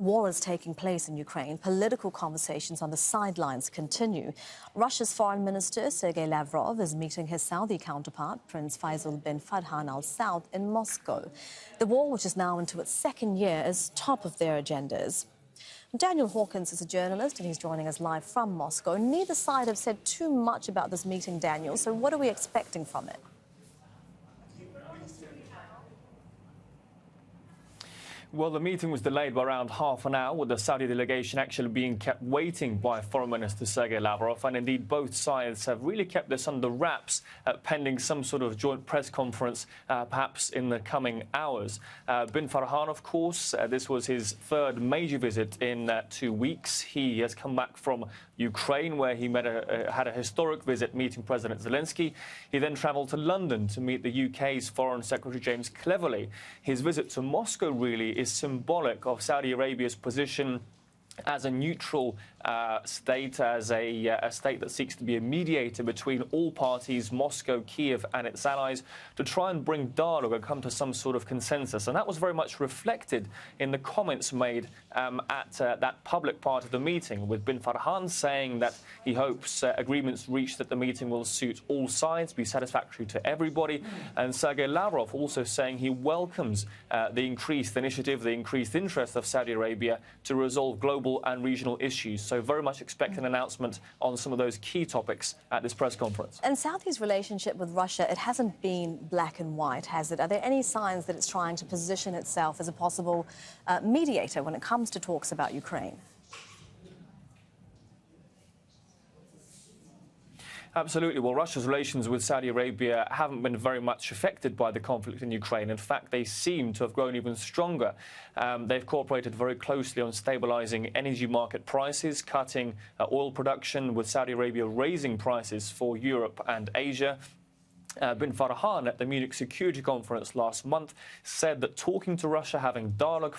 War is taking place in Ukraine. Political conversations on the sidelines continue. Russia's foreign minister, Sergey Lavrov, is meeting his Saudi counterpart, Prince Faisal bin Farhan Al-Saud, in Moscow. The war, which is now into its second year, is top of their agendas. Daniel Hawkins is a journalist, and he's joining us live from Moscow. Neither side have said too much about this meeting, Daniel, so what are we expecting from it? Well, the meeting was delayed by around half an hour, with the Saudi delegation actually being kept waiting by Foreign Minister Sergey Lavrov. And indeed, both sides have really kept this under wraps, pending some sort of joint press conference, perhaps in the coming hours. Bin Farhan, of course, this was his third major visit in 2 weeks. He has come back from Ukraine, where he had a historic visit meeting President Zelensky. He then travelled to London to meet the UK's Foreign Secretary James Cleverly. His visit to Moscow really is symbolic of Saudi Arabia's position as a neutral state, as a state that seeks to be a mediator between all parties, Moscow, Kiev and its allies, to try and bring dialogue and come to some sort of consensus. And that was very much reflected in the comments made at that public part of the meeting, with Bin Farhan saying that he hopes agreements reached at the meeting will suit all sides, be satisfactory to everybody, and Sergey Lavrov also saying he welcomes the increased initiative, the increased interest of Saudi Arabia to resolve global and regional issues. So very much expect an announcement on some of those key topics at this press conference. And Saudi's relationship with Russia, it hasn't been black and white, has it? Are there any signs that it's trying to position itself as a possible mediator when it comes to talks about Ukraine? Absolutely. Well, Russia's relations with Saudi Arabia haven't been very much affected by the conflict in Ukraine. In fact, they seem to have grown even stronger. They've cooperated very closely on stabilizing energy market prices, cutting oil production, with Saudi Arabia raising prices for Europe and Asia. Bin Farhan at the Munich Security Conference last month said that talking to Russia, having dialogue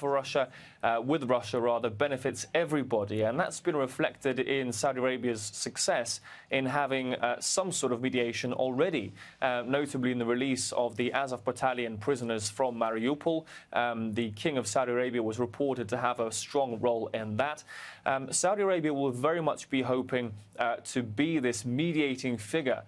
with Russia, benefits everybody. And that's been reflected in Saudi Arabia's success in having some sort of mediation already, notably in the release of the Azov battalion prisoners from Mariupol. The King of Saudi Arabia was reported to have a strong role in that. Saudi Arabia will very much be hoping to be this mediating figure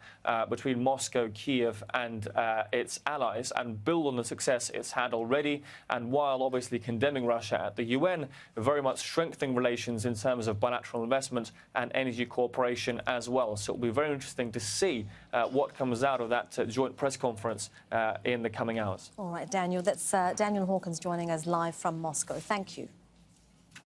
between Moscow, Kiev and its allies, and build on the success it's had already, and while obviously condemning Russia at the UN, very much strengthening relations in terms of bilateral investment and energy cooperation as well. So it'll be very interesting to see what comes out of that joint press conference in the coming hours. All right, Daniel, that's Daniel Hawkins joining us live from Moscow. Thank you.